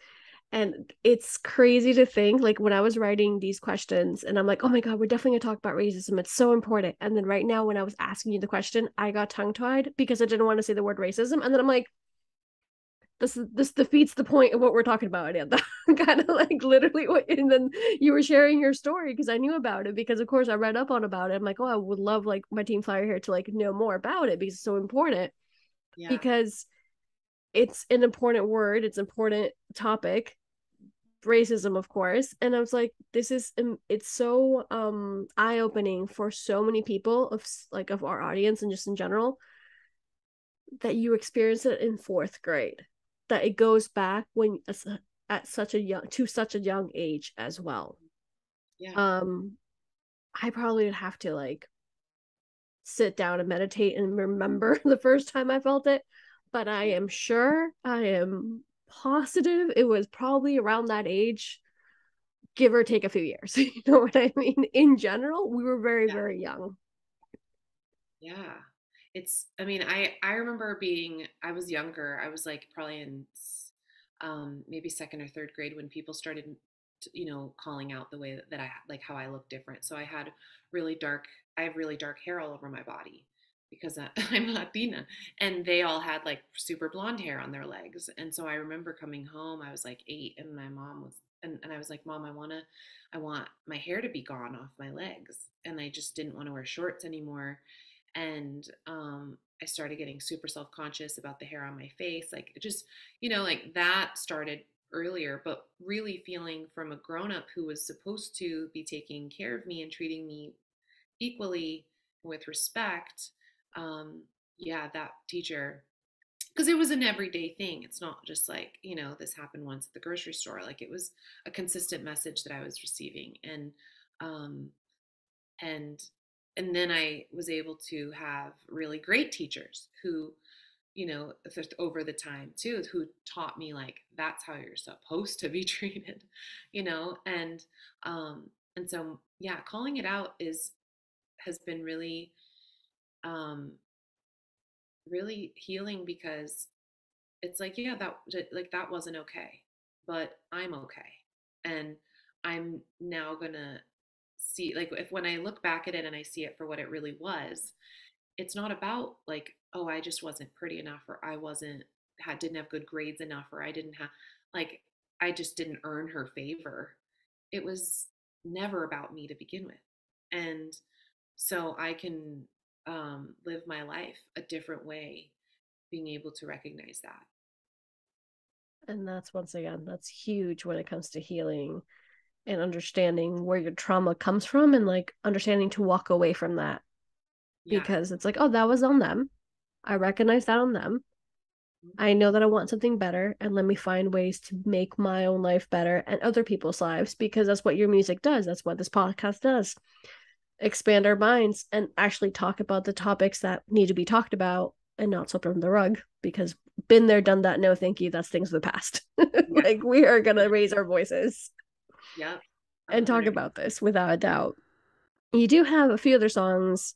And it's crazy to think, like, when I was writing these questions and I'm like, oh my God, we're definitely gonna talk about racism. It's so important. And then right now, when I was asking you the question, I got tongue tied because I didn't want to say the word racism. And then I'm like, this defeats the point of what we're talking about. And kind of like literally what, and then you were sharing your story because I knew about it, because of course I read up on about it. I'm like, oh, I would love like my team flyer here to like know more about it because it's so important, Yeah, because it's an important word, it's an important topic, racism, of course. And I was like, this is it's so eye-opening for so many people of like of our audience and just in general, that you experience it in fourth grade, that it goes back when at such a young age as well. yeah, um I probably would have to like sit down and meditate and remember the first time I felt it, but I yeah, am sure, I am positive it was probably around that age, give or take a few years. You know what I mean? In general, we were very, yeah. very young. Yeah. I mean, I remember I was younger. I was like probably in maybe second or third grade when people started, calling out the way that I like how I look different. So really dark, I have really dark hair all over my body because I'm Latina, and they all had like super blonde hair on their legs. And so I remember coming home, I was like 8, and my mom was, and I was like, Mom, I want my hair to be gone off my legs. And I just didn't want to wear shorts anymore. And I started getting super self-conscious about the hair on my face. Like, it just, like that started earlier, but really feeling from a grown-up who was supposed to be taking care of me and treating me equally with respect. um, yeah, that teacher, because it was an everyday thing. It's not just like, this happened once at the grocery store. Like, it was a consistent message that I was receiving. Um, and and then I was able to have really great teachers who, over the time too, who taught me like that's how you're supposed to be treated, and and so yeah, calling it out is has been um really healing, because it's like, yeah, that wasn't okay, but I'm okay. And I'm now gonna see, like, if when I look back at it and I see it for what it really was, it's not about like, oh, I just wasn't pretty enough, or I wasn't didn't have good grades enough, or I didn't have, like, I just didn't earn her favor. It was never about me to begin with. And so I can live my life a different way, being able to recognize that. And that's, once again, that's huge when it comes to healing and understanding where your trauma comes from, and like understanding to walk away from that, Yeah. because it's like, oh, that was on them. I recognize that on them. I know that I want something better, and let me find ways to make my own life better and other people's lives, because that's what your music does. That's what this podcast does. Expand our minds and actually talk about the topics that need to be talked about and not swept under the rug, because been there, done that. No, thank you. That's things of the past. Yeah. Like, we are going to raise our voices Yep. and talk 100. about this without a doubt. You do have a few other songs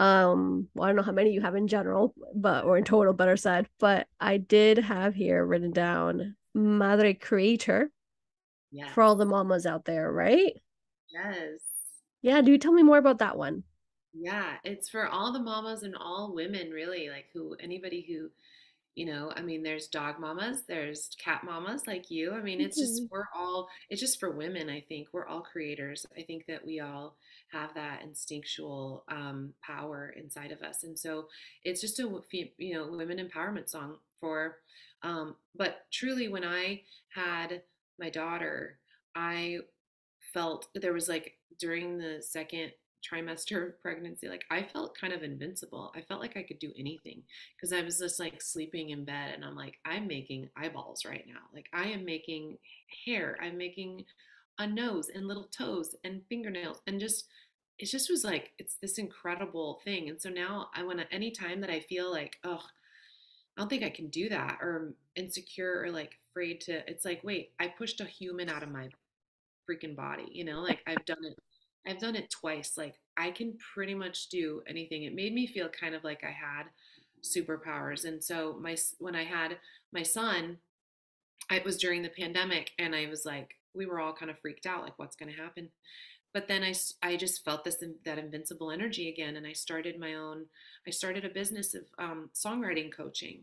Well, I don't know how many you have in general, but or in total, better said. But I did have here written down Madre Creator for Yes. all the mamas out there, right? Yes. Yeah, do tell me more about that one. Yeah, it's for all the mamas and all women really, like who anybody who, I mean, there's dog mamas, there's cat mamas like you. I mean, it's just for women, I think. We're all creators. I think that we all have that instinctual power inside of us. And so it's just women empowerment song but truly when I had my daughter, I felt there was like during the second trimester of pregnancy, like I felt kind of invincible. I felt like I could do anything because I was just like sleeping in bed and I'm like, I'm making eyeballs right now. Like I am making hair, I'm making a nose and little toes and fingernails and just it just was like it's this incredible thing. And so now I want to anytime that I feel like, oh, I don't think I can do that or insecure or like afraid to, it's like, wait, I pushed a human out of my freaking body, like I've done it twice. Like I can pretty much do anything. It made me feel kind of like I had superpowers. And so when I had my son, it was during the pandemic and I was like, we were all kind of freaked out, like what's going to happen. But then I just felt that invincible energy again, and I started a business of songwriting coaching,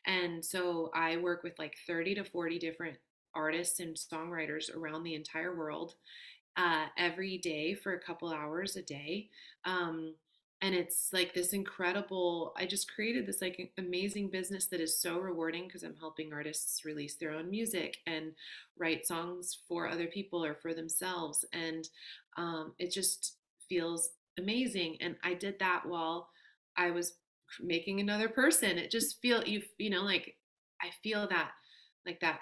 and so I work with like 30 to 40 different artists and songwriters around the entire world every day for a couple hours a day. Um, and it's like this incredible, I just created this like amazing business that is so rewarding because I'm helping artists release their own music and write songs for other people or for themselves. And it just feels amazing. And I did that while I was making another person. It just like I feel that like that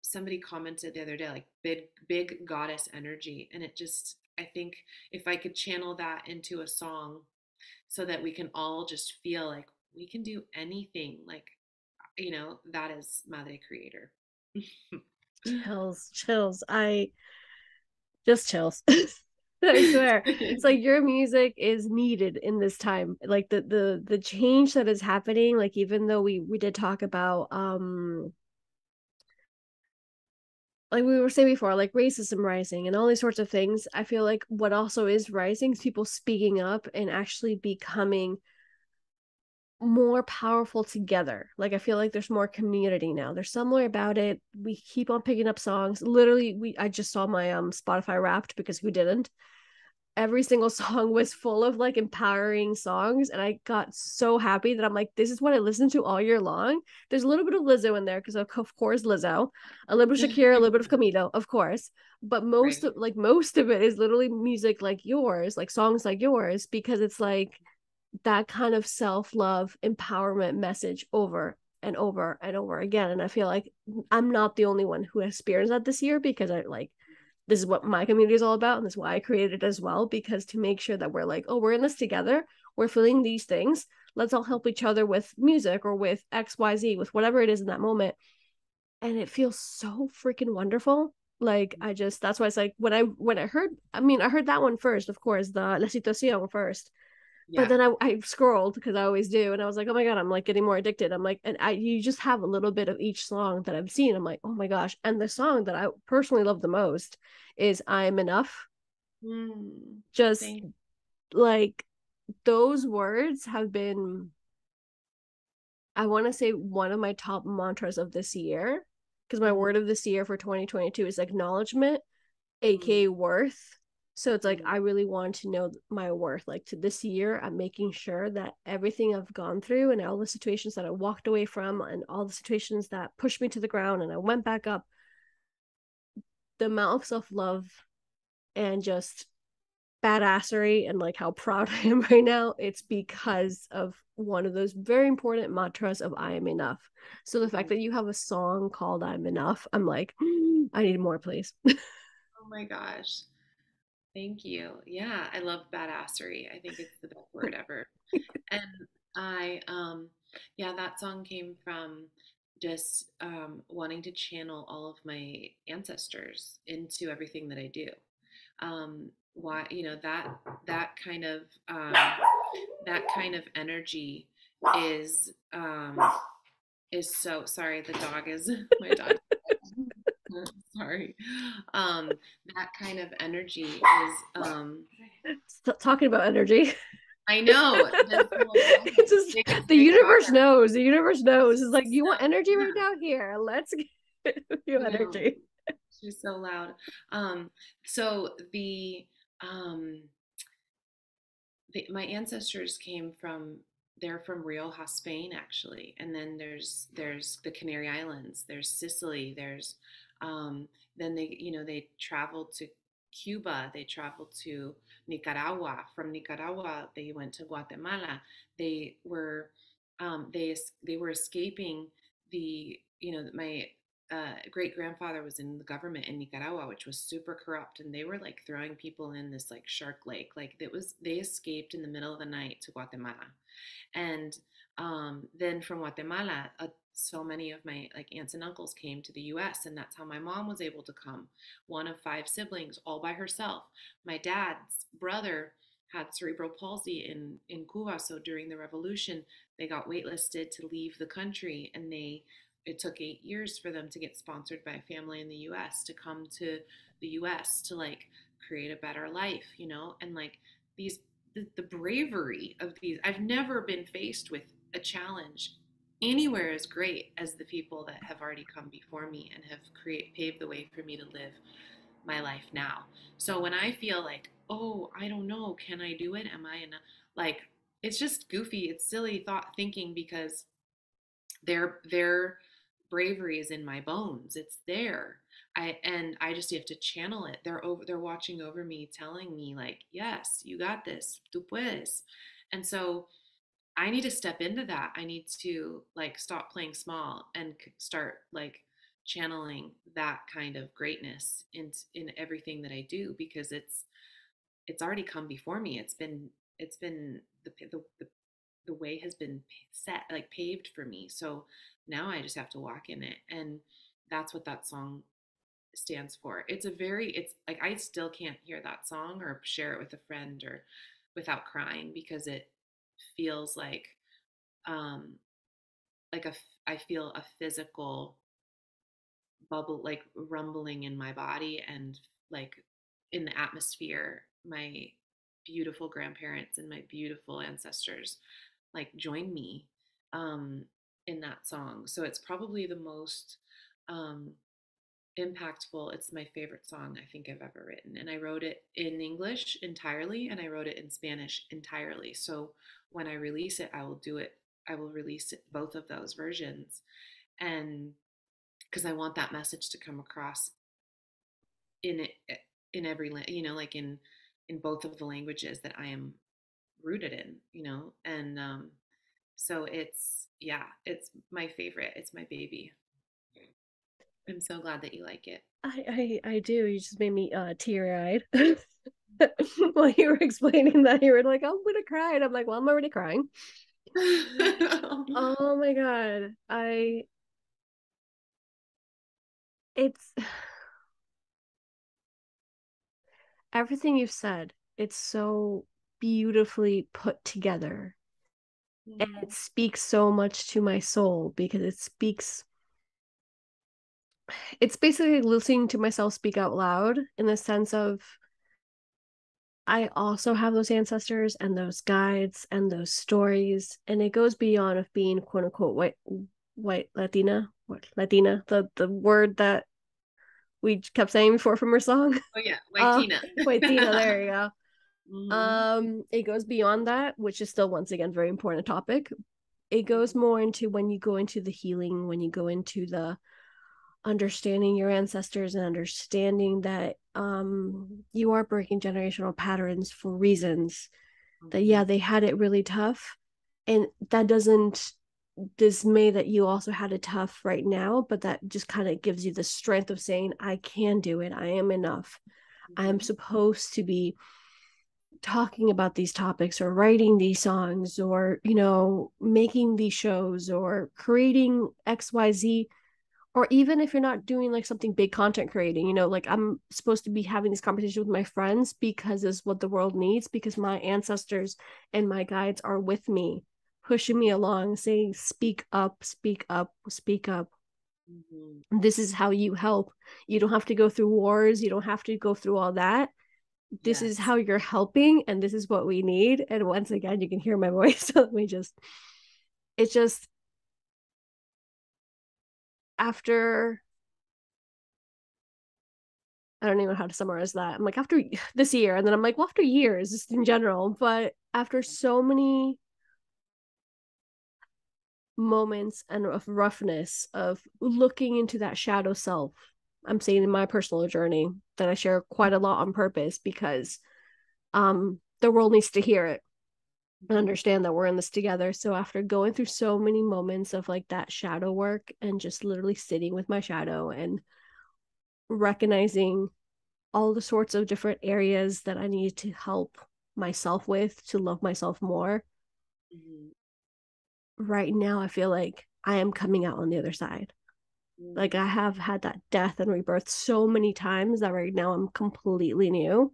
somebody commented the other day like big goddess energy, and it just I think if I could channel that into a song so that we can all just feel like we can do anything, like that is Madre Creator. Chills, chills. I just chills. I swear. It's like your music is needed in this time. Like the change that is happening, like even though we did talk about like we were saying before, like racism rising and all these sorts of things, I feel like what also is rising is people speaking up and actually becoming more powerful together. Like I feel like there's more community now. There's somewhere about it. We keep on picking up songs. Literally, I just saw my Spotify Wrapped because who didn't? Every single song was full of like empowering songs, and I got so happy that I'm like, this is what I listen to all year long. There's a little bit of Lizzo in there because of course Lizzo, a little bit of Shakira, a little bit of Camilo, of course, but Right. most of it is literally music like yours, like songs like yours, because it's like that kind of self-love empowerment message over and over and over again. And I feel like I'm not the only one who experienced that this year, because I like this is what my community is all about, and this is why I created it as well, because to make sure that we're like, oh, we're in this together, we're feeling these things, let's all help each other with music or with XYZ, with whatever it is in that moment. And it feels so freaking wonderful. Like I just, that's why it's like when I heard, I mean, I heard that one first, of course, the La Situación first, but Yeah. then I scrolled because I always do, and I was like, oh my god, I'm like getting more addicted. I'm like, and you just have a little bit of each song that I've seen. I'm like, oh my gosh. And the song that I personally love the most is I'm Enough. Mm, Just thank like those words have been, I want to say, one of my top mantras of this year, because my mm, word of this year for 2022 is acknowledgement, aka mm, worth. So it's like mm, I really want to know my worth. Like to this year, I'm making sure that everything I've gone through and all the situations that I walked away from and all the situations that pushed me to the ground and I went back up, the amount of self-love and just badassery and like how proud I am right now, it's because of one of those very important mantras of I am enough. So the fact mm. that you have a song called I'm Enough, I'm like, I need more, please. Oh my gosh. Thank you. Yeah, I love badassery. I think it's the best word ever. And I, yeah, that song came from just wanting to channel all of my ancestors into everything that I do. Why, that kind of that kind of energy is so sorry. The dog is my dog. Sorry. That kind of energy is talking about energy. I know. It's just the universe knows. The universe knows. It's like, you want energy right now? Here, let's give you energy. She's so loud. So my ancestors came from they're from Rioja, Spain, actually, and then there's the Canary Islands, there's Sicily, there's then they traveled to Cuba, they traveled to Nicaragua. From Nicaragua, they went to Guatemala. They were they were escaping my great grandfather was in the government in Nicaragua, which was super corrupt, and they were like throwing people in this like shark lake. Like they escaped in the middle of the night to Guatemala, and then from Guatemala, so many of my like aunts and uncles came to the U.S., and that's how my mom was able to come. One of 5 siblings, all by herself. My dad's brother had cerebral palsy in Cuba, so during the revolution, they got waitlisted to leave the country, and it took 8 years for them to get sponsored by a family in the US to come to the US to like create a better life, and like the bravery of these. I've never been faced with a challenge anywhere as great as the people that have already come before me and have paved the way for me to live my life now. So when I feel like, oh, I don't know, can I do it? Am I in a, like, it's just goofy, it's silly thinking, because their bravery is in my bones. It's there. I just have to channel it. They're watching over me, telling me like, yes, you got this. Tú puedes. And so I need to step into that. I need to like stop playing small and start like channeling that kind of greatness in everything that I do, because it's already come before me. It's been the way has been set, like paved for me. So now I just have to walk in it. And that's what that song stands for. It's like, I still can't hear that song or share it with a friend or without crying, because it feels um, like I feel a physical bubble, like rumbling in my body, and like in the atmosphere. My beautiful grandparents and my beautiful ancestors like join me um, in that song. So it's probably the most um, impactful. It's my favorite song I think I've ever written. And I wrote it in English entirely, and I wrote it in Spanish entirely. So when I release it, I will release it, both of those versions. And because I want that message to come across in it, in every, like in both of the languages that I am rooted in, and so it's my favorite. It's my baby. I'm so glad that you like it. I do. You just made me teary eyed. While you were explaining that, you were like, I'm gonna cry, and I'm like, well, I'm already crying. Oh my god. It's everything you've said. It's so beautifully put together, and it speaks so much to my soul, because it's basically listening to myself speak out loud, in the sense of, I also have those ancestors and those guides and those stories, and it goes beyond of being quote unquote white Latina, the word that we kept saying before from her song. Oh yeah, white Tina. White Tina, there you go. It goes beyond that, which is still once again very important topic. It goes more into when you go into the healing, when you go into the understanding your ancestors and understanding that you are breaking generational patterns for reasons that, yeah, they had it really tough, and that doesn't dismay that you also had it tough right now, but that just kind of gives you the strength of saying, I can do it, I am enough. I'm supposed to be talking about these topics or writing these songs or making these shows or creating XYZ or even if you're not doing like something big content creating, you know, like I'm supposed to be having this conversation with my friends because it's what the world needs, because my ancestors and my guides are with me, pushing me along, saying, speak up, speak up, speak up. Mhm. This is how you help. You don't have to go through wars, you don't have to go through all that. This is Yes. how you're helping, and this is what we need. And once again, you can hear my voice. So let me just, it's just after, I don't even know how to summarize that. I'm like, after this year, and then I'm like, well, after years, just in general, but after so many moments and of roughness of looking into that shadow self, I'm saying in my personal journey that I share quite a lot on purpose because the world needs to hear it and Mhm. understand that we're in this together. So after going through so many moments of like that shadow work and just literally sitting with my shadow and recognizing all the sorts of different areas that I need to help myself with to love myself more. Mhm. Right now, I feel like I am coming out on the other side. Like I Mhm. have had that death and rebirth so many times that right now I'm completely new.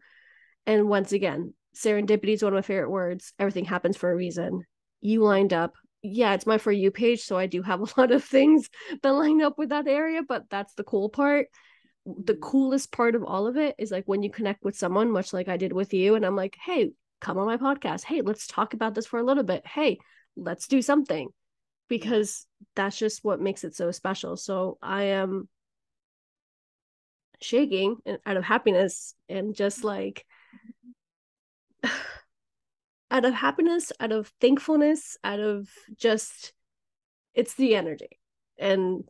And once again, serendipity is one of my favorite words. Everything happens for a reason. You lined up. Yeah, it's my For You page. So I do have a lot of things that line up with that area, but that's the cool part. The Mhm. coolest part of all of it is like when you connect with someone, much like I did with you, and I'm like, hey, come on my podcast. Hey, let's talk about this for a little bit. Hey, let's do something, Yeah. because that's just what makes it so special. So I am shaking out of happiness and just like out of happiness, out of thankfulness, out of just, it's the energy. And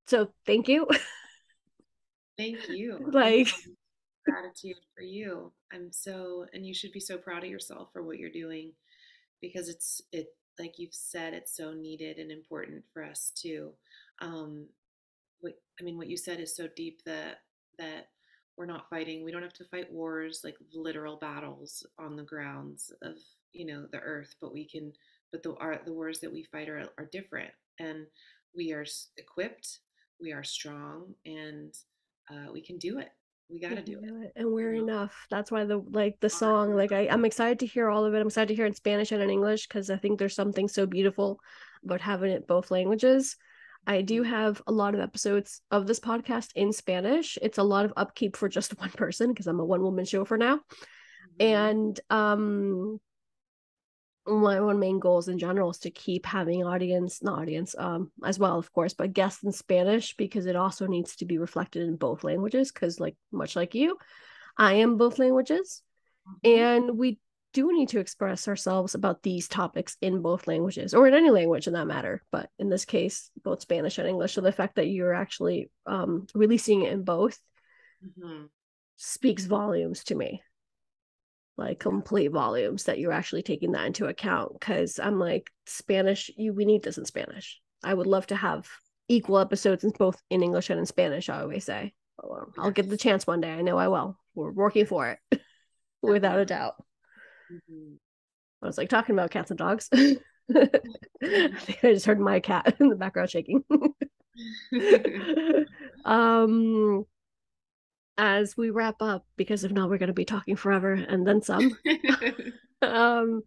so thank you. Thank you. I Like, feel gratitude for you. And you should be so proud of yourself for what you're doing because like you've said, it's so needed and important for us too. Um, what you said is so deep that we're not fighting. We don't have to fight wars, like literal battles on the grounds of, the earth, but we can, but the wars that we fight are different. And we are equipped, we are strong, and we can do it. We got we to do can it, do it and we're you know? enough. That's why the Are song, like I'm excited to hear all of it. I'm excited to hear it in Spanish and in English because I think there's something so beautiful about having it both languages. I do enough. have a lot of episodes of this podcast in Spanish. It's a lot of upkeep for just one person because I'm a one woman show for now. Mhm. And my one main goals in general is to keep having audience, not audience, as well, of course, but guests in Spanish because it also needs to be reflected in both languages. Because, like, much like you, I am both languages, Mhm. and we do need to express ourselves about these topics in both languages or in any language in that matter. But in this case, both Spanish and English. So the fact that you're actually releasing it in both Mhm. speaks volumes to me, like Yeah. complete volumes, that you're actually taking that into account. Because I'm like, Spanish, we need this in Spanish. I would love to have equal episodes in both in English and in Spanish. I always say, well, I'll get the Yes. chance one day. I know I will. We're working for it without a Definitely. doubt. Mhm. I was like talking about cats and dogs. I think I just heard my cat in the background shaking. um, as we wrap up, because if not, we're going to be talking forever and then some. um,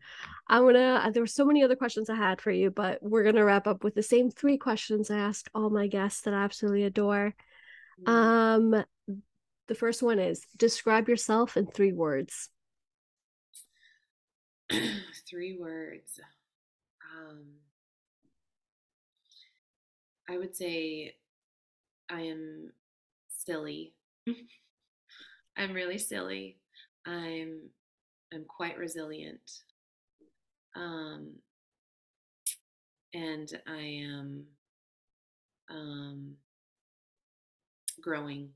I'm gonna. There were so many other questions I had for you, but we're gonna wrap up with the same three questions I ask all my guests that I absolutely adore. Mm. Um, the first one is describe yourself in 3 words. 3 words. Um, I would say I am silly. I'm really silly. I'm I'm quite resilient. Um, and I am um, growing.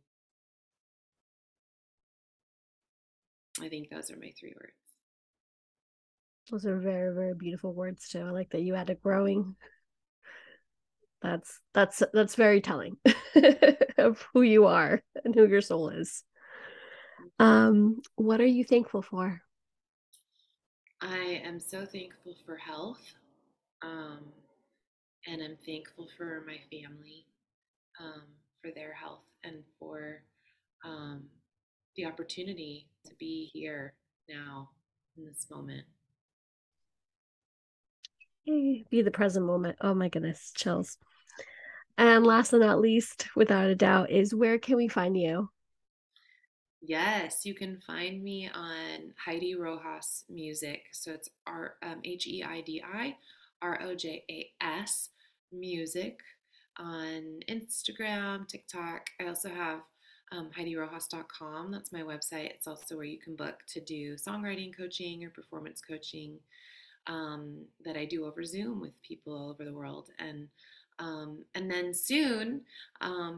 I think those are my 3 words. Those are very, very beautiful words too. I like that you added growing. That's very telling of who you are and who your soul is. What are you thankful for? I am so thankful for health, um, and I'm thankful for my family. um, for their health and for um, the opportunity to be here now in this moment. Be the present moment. Oh my goodness, chills. And Thank last but not least, without a doubt, is where can we find you? Yes, you can find me on Heidi Rojas Music. So it's HeidiRojas Music on Instagram, TikTok. I also have HeidiRojas.com. That's my website. It's also where you can book to do songwriting coaching or performance coaching that I do over Zoom with people all over the world. And then soon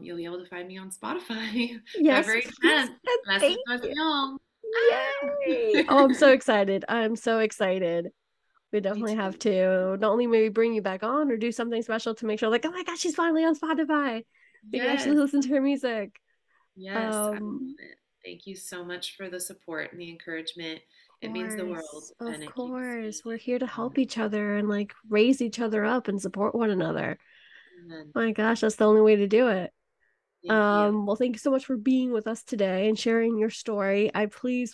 you'll be able to find me on Spotify, Yes, February please 10th. and Message thank you. Passion. Yay! Ah! Oh, I'm so excited. I'm so excited. We Me definitely have too. to not only maybe bring you back on or do something special to make sure, like, oh my gosh, she's finally on Spotify. We can actually Yes, listen to her music. yes, I Um, love it. Thank you so much for the support and the encouragement. It means the world, of and it keeps course, me. we're here to Um, help each other and like raise each other up and support one another. Amen. My gosh, that's the only way to do it. Thank you. Well, thank you so much for being with us today and sharing your story. I please,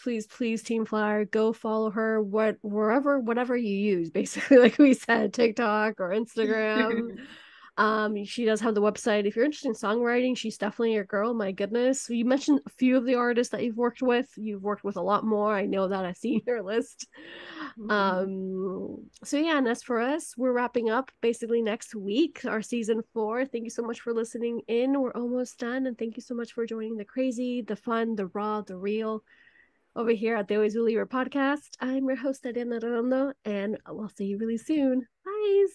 Team Flyer, go follow her whatever you use, basically, like we said, TikTok or Instagram. She does have the website. If you're interested in songwriting, she's definitely your girl. My goodness. You mentioned a few of the artists that you've worked with. You've worked with a lot more. I know that I've seen your list. So yeah, and as for us, we're wrapping up basically next week, our season 4. Thank you so much for listening in. We're almost done, and thank you so much for joining the crazy, the fun, the raw, the real over here at the Always Believer podcast. I'm your host, Ariana Redondo, and we'll see you really soon. Bye.